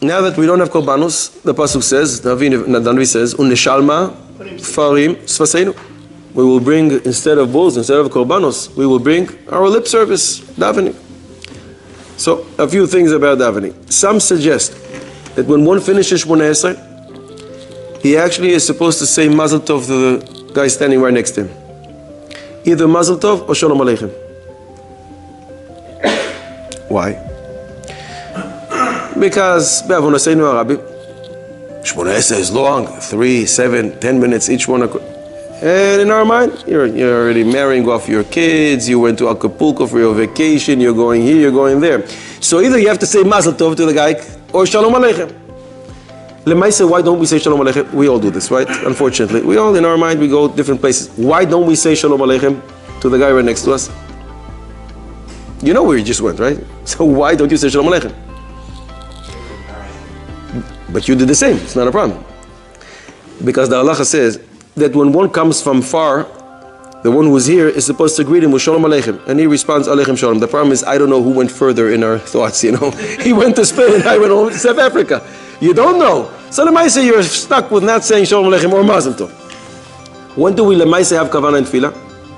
now that we don't have korbanos, the pasuk says, the Navi says, uneshalma farim svaseinu. We will bring, instead of bulls, instead of korbanos, we will bring our lip service, davening. So, a few things about davening. Some suggest that when one finishes Shmoneh Esrei, he actually is supposed to say Mazel Tov to the guy standing right next to him. Either Mazel Tov or Shalom Aleichem. Why? Because Be'avon Haseinu Arabi, Shmoneh Esrei is long, 3, 7, 10 minutes each one. And in our mind, you're already marrying off your kids, you went to Acapulco for your vacation, you're going here, you're going there. So either you have to say Mazel Tov to the guy or Shalom Aleichem. Lemaise, why don't we say Shalom Aleichem? We all do this, right? Unfortunately. We all, in our mind, we go different places. Why don't we say Shalom Aleichem to the guy right next to us? You know where you just went, right? So why don't you say Shalom Aleichem? But you did the same. It's not a problem. Because the halacha says that when one comes from far, the one who's here is supposed to greet him with Shalom Aleichem. And he responds, Aleichem Shalom. The problem is, I don't know who went further in our thoughts, you know. He went to Spain and I went home to South Africa. You don't know. So Lemaise, you're stuck with not saying Shalom Aleichem or Mazel Tov. When do we Lemaise have Kavana and Tefillah?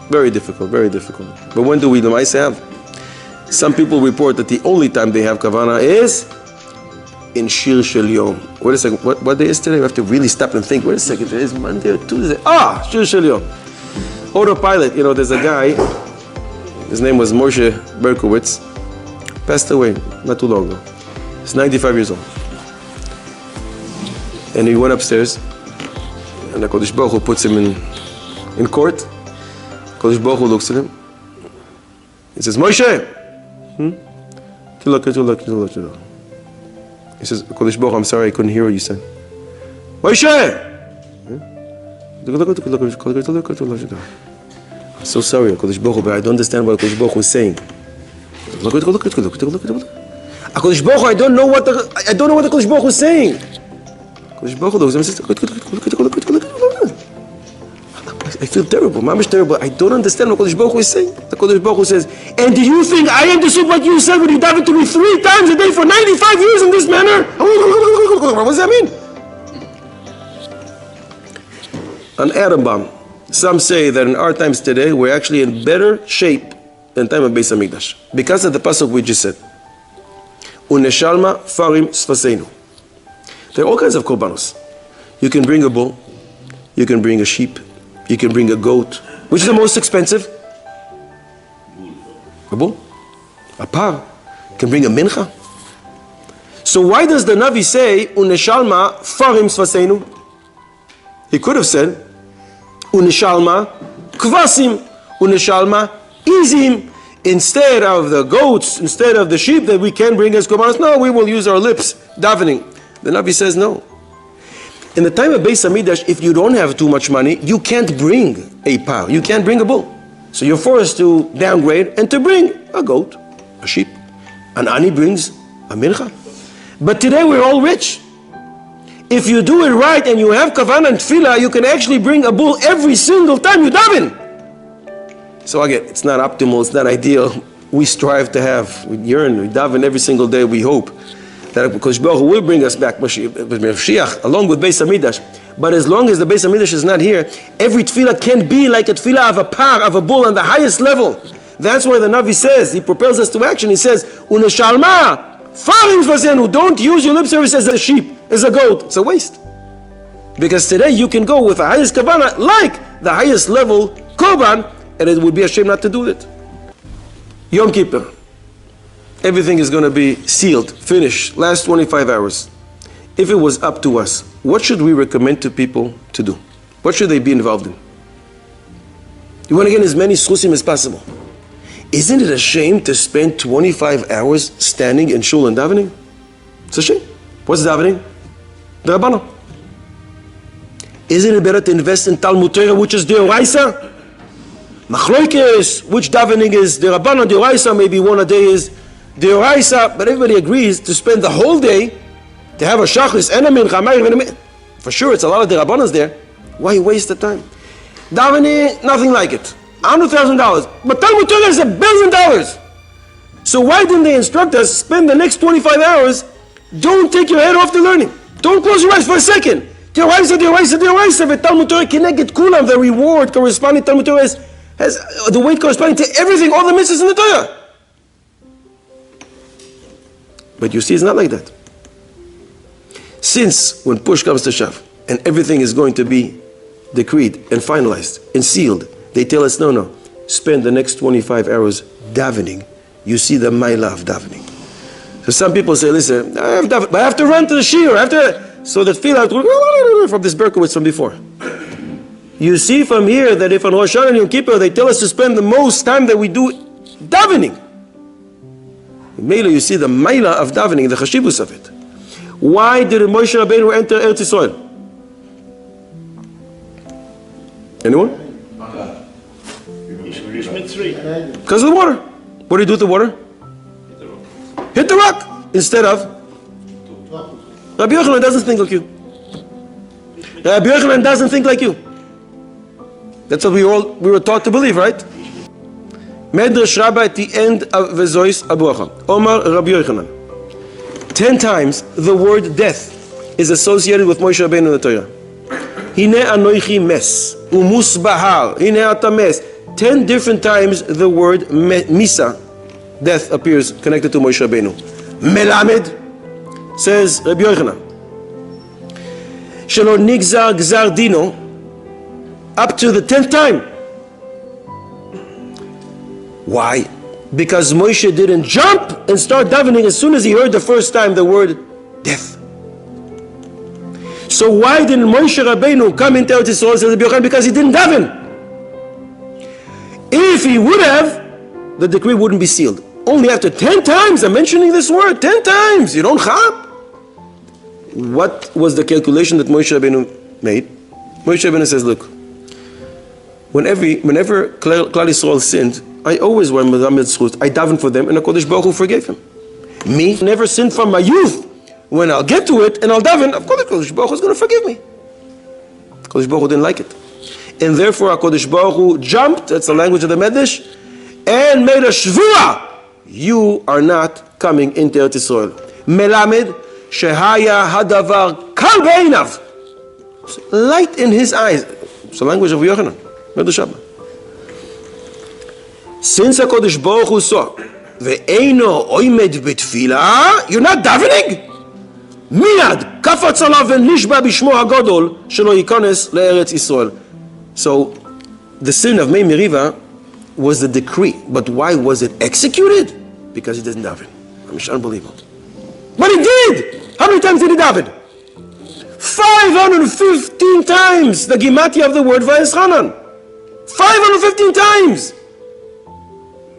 Very difficult, very difficult. But when do we Lemaise have? Some people report that the only time they have Kavana is in Shir Shel Yom. Wait a second, what day is today? We have to really stop and think. Wait a second, today is Monday or Tuesday. Shir Shel Yom. Autopilot, you know, there's a guy, his name was Moshe Berkowitz, passed away not too long ago. He's 95 years old. And he went upstairs, and the Kodesh Baruch Hu puts him in court. Kodesh Baruch Hu looks at him. He says, Moshe! He says, Kodesh Baruch Hu, I'm sorry, I couldn't hear what you said. Moshe! I'm so sorry, Kodesh Baruch Hu, but I don't understand what Kodesh Baruch Hu is saying. Kodesh Baruch Hu, I don't know what the Kodesh Baruch Hu is saying. Kodesh Baruch Hu looks at him and says, I feel terrible, mamish terrible. I don't understand what Kodesh Baruch Hu is saying. The Kodesh Baruch Hu says, and do you think I understood what you said when you davened to me 3 times a day for 95 years in this manner? What does that mean? An atom bomb. Some say that in our times today, we're actually in better shape than time of Beis Hamikdash. Because of the pasuk we just said. Uneshalma farim svaseinu. There are all kinds of korbanos. You can bring a bull, you can bring a sheep, you can bring a goat. Which is the most expensive? A bull. A par. You can bring a mincha. So why does the Navi say, Uneshalma farim svaseinu? He could have said, Uneshalma kvasim, Uneshalma izim. Instead of the goats, instead of the sheep that we can bring as korbanos, no, we will use our lips, davening. The Navi says no. In the time of Beis Hamikdash, if you don't have too much money, you can't bring a par, you can't bring a bull. So you're forced to downgrade and to bring a goat, a sheep. An ani brings a mincha. But today we're all rich. If you do it right and you have kavana and tefillah, you can actually bring a bull every single time you daven. So again, it's not optimal, it's not ideal. We strive to have, we yearn, we daven every single day, we hope that Kodesh Baruch Hu will bring us back Mashiach along with Beis Hamikdash. But as long as the Beis Hamikdash is not here, every tefillah can be like a tefillah of a par, of a bull on the highest level. That's why the Navi says, he propels us to action, he says, Uneshalma farim svaseinu, don't use your lip service as a sheep, as a goat. It's a waste. Because today you can go with the highest kavana, like the highest level korban, and it would be a shame not to do it. Yom Kippur. Everything is going to be sealed, finished, last 25 hours. If it was up to us, what should we recommend to people to do? What should they be involved in? You want to get as many schusim as possible. Isn't it a shame to spend 25 hours standing in shul and davening? It's a shame. What's davening? The Rabbana. Isn't it better to invest in Talmud Torah, which is the Oraisa? Machloikes, which davening is the Rabbana, the Oraisa, maybe one a day is the Oraisa, but everybody agrees to spend the whole day to have a Shachris and a Mincha. For sure, it's a lot of the Rabbanas there. Why waste the time? Davening, nothing like it. $100,000. But Talmud Torah is $1 billion. So why didn't they instruct us spend the next 25 hours Don't take your head off the learning. Don't close your eyes for a second. The reward corresponding to Talmud Torah has the weight corresponding to everything, all the mitzvahs in the Torah. But you see, it's not like that. Since when push comes to shove and everything is going to be decreed and finalized and sealed, they tell us, no, spend the next 25 hours davening. You see the ma'ila of davening. So some people say, listen, I have to run to the shiur, so that feel out from this Berkowitz from before. You see from here that if on Rosh Hashanah and Yom Kippur they tell us to spend the most time that we do davening, Mela, you see the Maila of davening, the Chashivus of it. Why did Moshe Rabbeinu enter Eretz Yisrael? Anyone? Because of the water. What do you do with the water? Hit the rock. Instead of Rabbi Yochanan doesn't think like you. Rabbi Yochanan doesn't think like you. That's what we were taught to believe, right? Medrash Rabbah at the end of Vezois Abuacha. Omar Rabbi Yochanan. 10 times the word death is associated with Moshe Rabbeinu in the Torah. Hine anoichi mes, umus bahar, hine atames. 10 different times the word misa, death, appears connected to Moshe Rabbeinu. Melamed, says Rabbi Yochanan, Shelo nigzar gzar dino, up to the 10th time. Why? Because Moshe didn't jump and start davening as soon as he heard the first time the word death. So why didn't Moshe Rabbeinu come into Eretz Yisrael, says Rabbi Yochanan? Because he didn't daven. If he would have, the decree wouldn't be sealed. Only after 10 times I'm mentioning this word, 10 times. You don't chap. What was the calculation that Moshe Rabbeinu made? Moshe Rabbeinu says, look, whenever Klal Yisrael sinned, I always went with Zchut. I davened for them, and HaKadosh Baruch Hu forgave him. Me, never sinned from my youth. When I'll get to it and I'll daven, of course HaKadosh Baruch Hu is going to forgive me. HaKadosh Baruch Hu didn't like it. And therefore HaKadosh Baruch Hu jumped, that's the language of the Medrash, and made a shvua. You are not coming into Eretz Yisrael. Melamed shehaya hadavar kal be'einav. Light in his eyes. It's the language of Yochanan. Medrash Rabbah. Since HaKadosh Baruch Hu saw, ve'eino oimed b'tfilah, you're not davening? Miyad kafatz alav v'nishba b'shmo hagadol shelo yikanes le'eretz Yisrael. So, the sin of Mei Meriva was the decree. But why was it executed? Because he didn't daven. It's unbelievable. But he did! How many times did he daven? 515 times! The Gimatya of the word Vayeschanan. 515 times!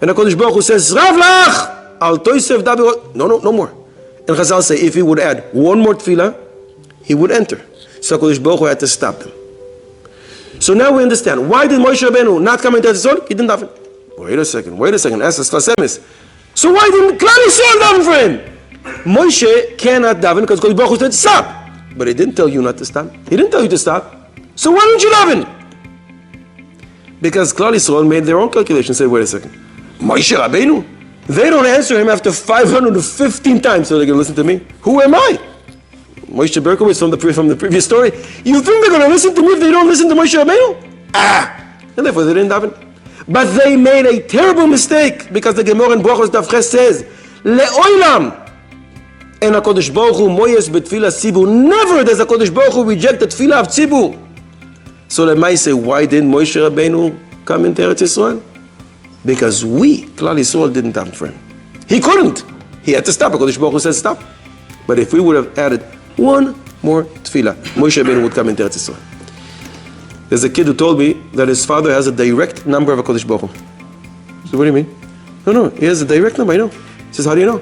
And HaKadosh Baruch Hu says, Rav lach! Al toisef daber. No more. And Chazal say, if he would add one more tefillah, he would enter. So HaKadosh Baruch Hu had to stop him. So now we understand. Why did Moshe Rabbeinu not come into Eretz Yisrael? He didn't daven. Wait a second. Ask us Tlasemis. So why didn't Klal Yisrael daven for him? Moshe cannot daven because HaKadosh Baruch Hu said stop. But he didn't tell you not to stop. He didn't tell you to stop. So why didn't you daven? Because Klal Yisrael made their own calculation. Say, wait a second. Moshe Rabbeinu? They don't answer him after 515 times. So they're going to listen to me? Who am I? Moshe Berkowitz from the previous story. You think they're going to listen to me if they don't listen to Moshe Rabbeinu? And therefore they didn't daven. But they made a terrible mistake because the Gemara in Brachos Daf Ches says, Le'olam. And HaKadosh Baruch Hu moyes betfilah tzibur. Never does HaKadosh Baruch Hu reject the tefillah of tzibur. So they might say, why didn't Moshe Rabbeinu come into Eretz Yisrael? Because we, Klal Yisrael, didn't daven for him. He couldn't. He had to stop. HaKadosh Baruch Hu said stop. But if we would have added one more tefillah, Moshe Rabbeinu would come into Eretz Yisrael. There's a kid who told me that his father has a direct number of HaKadosh Baruch Hu. So what do you mean? No, he has a direct number, I know. He says, how do you know?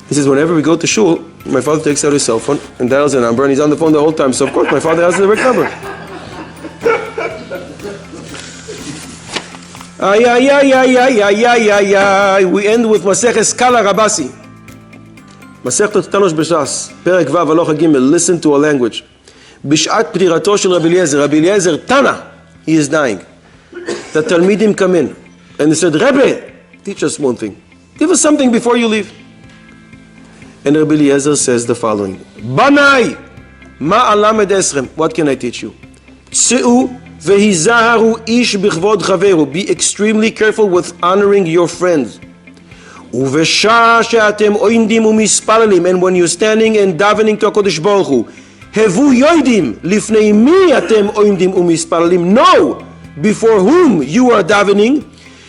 He says, whenever we go to shul, my father takes out his cell phone and dials a number, and he's on the phone the whole time. So of course my father has a direct number. We end with Maseches Kala Rabasi. Masechet Tanosh B'Shas, Perek Vav Aloha Gimel. Listen to a language. B'Shat P'tirato Shel Rabbi Eliezer. Rabbi Eliezer, Tana, he is dying. The Talmidim come in and they said, Rebbe, teach us one thing. Give us something before you leave. And Rabbi Eliezer says the following. Banai, ma'alamed esrem. What can I teach you? Tse'u vehizaharu ish bichvod chaveru. Be extremely careful with honoring your friends. Uvesha she'atem oindim umispalalim. And when you're standing and davening to HaKadosh Baruch Hu, hevu yoidim lifnei mi atem oindim umispalalim. Know before whom you are davening.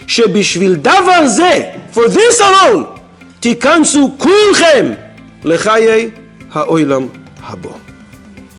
Shebishvil davar zeh. For this alone. Tikansu kulchem lechayei ha'olam habo.